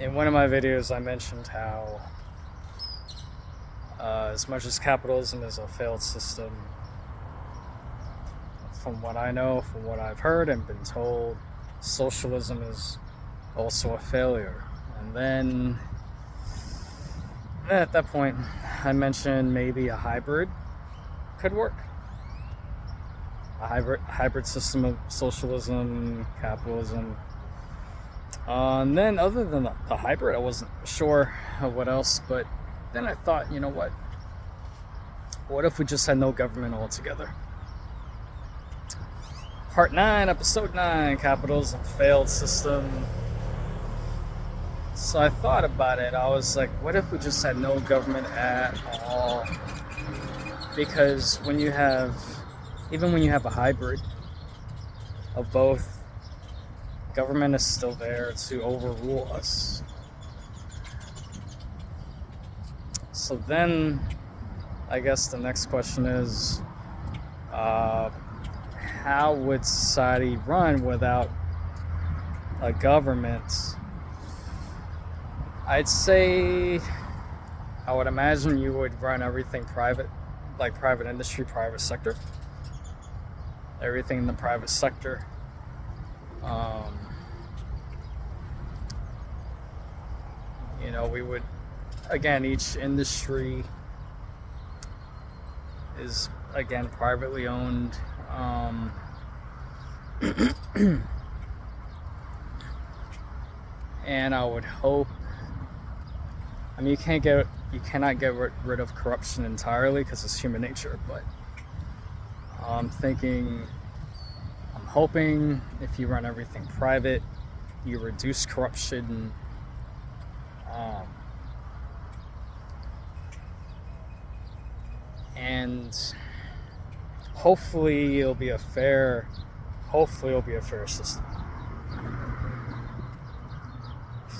In one of my videos, I mentioned how, as much as capitalism is a failed system, from what I know, from what I've heard and been told, socialism is also a failure. And then at that point, I mentioned maybe a hybrid could work. A hybrid system of socialism, capitalism. And then, other than the hybrid, I wasn't sure what else. But then I thought, you know what? What if we just had no government altogether? Part 9, Episode 9, Capitalism, Failed System. So I thought about it. I was like, what if we just had no government at all? Because even when you have a hybrid of both, government is still there to overrule us. So then, I guess the next question is, how would society run without a government? I'd say, I would imagine you would run everything private, like private industry, private sector. Everything in the private sector. We would, again, each industry is, again, privately owned. And I would hope, you cannot get rid of corruption entirely because it's human nature, but I'm hoping if you run everything private, you reduce corruption. And hopefully it'll be a fair system.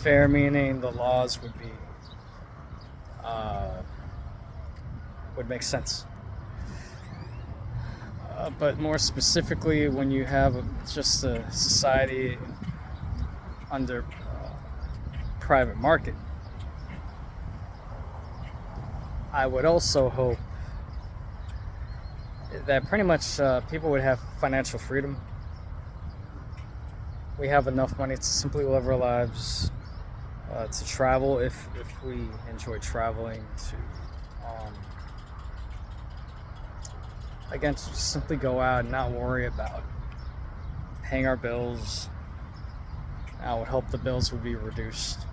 Fair meaning the laws would make sense. But more specifically, when you have just a society under private market, I would also hope that pretty much people would have financial freedom. We have enough money to simply live our lives, to travel if we enjoy traveling, to again, to just simply go out and not worry about paying our bills. I would hope the bills would be reduced.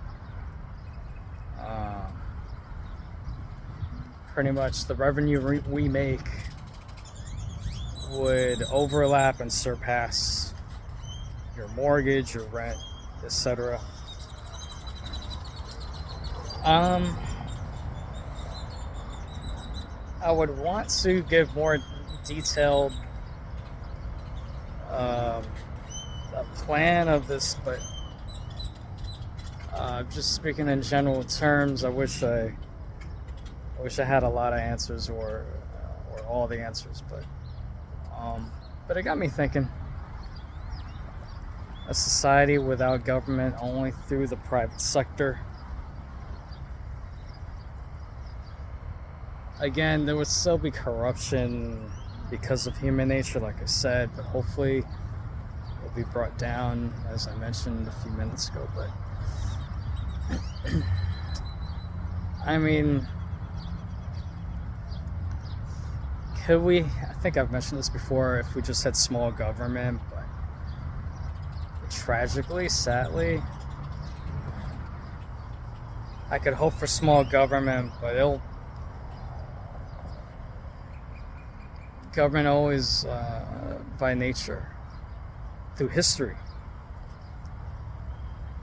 Pretty much the revenue we make would overlap and surpass your mortgage, your rent, etc. I would want to give more detailed a plan of this, but just speaking in general terms, I wish I had a lot of answers or all the answers, but it got me thinking. A society without government, only through the private sector. Again, there would still be corruption because of human nature, like I said, but hopefully it'll be brought down, as I mentioned a few minutes ago. But could we, I think I've mentioned this before, if we just had small government, but tragically, sadly, I could hope for small government, but government always, by nature, through history,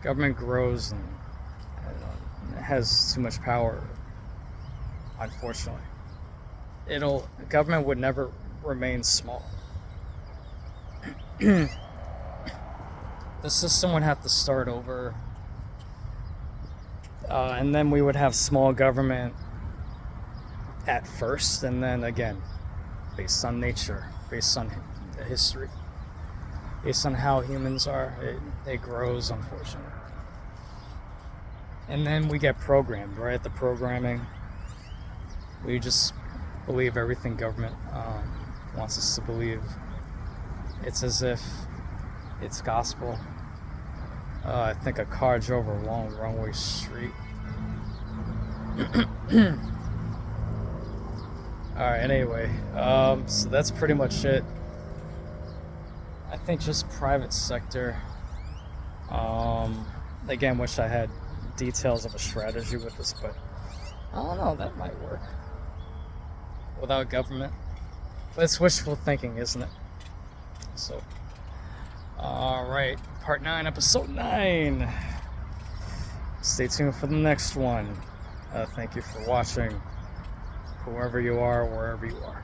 government grows and has too much power, unfortunately. Government would never remain small. The system would have to start over, and then we would have small government at first, and then again, based on nature, based on history, based on how humans are, it grows, unfortunately. And then we get programmed, right? The programming, we just believe everything government wants us to believe. It's as if it's gospel. I think a car drove along the wrong way street. Alright, anyway, so that's pretty much it. I think just private sector. Again, wish I had details of a strategy with this, but I don't know, that might work without government. But it's wishful thinking, isn't it? So, alright, part 9, episode 9. Stay tuned for the next one. Thank you for watching, whoever you are, wherever you are.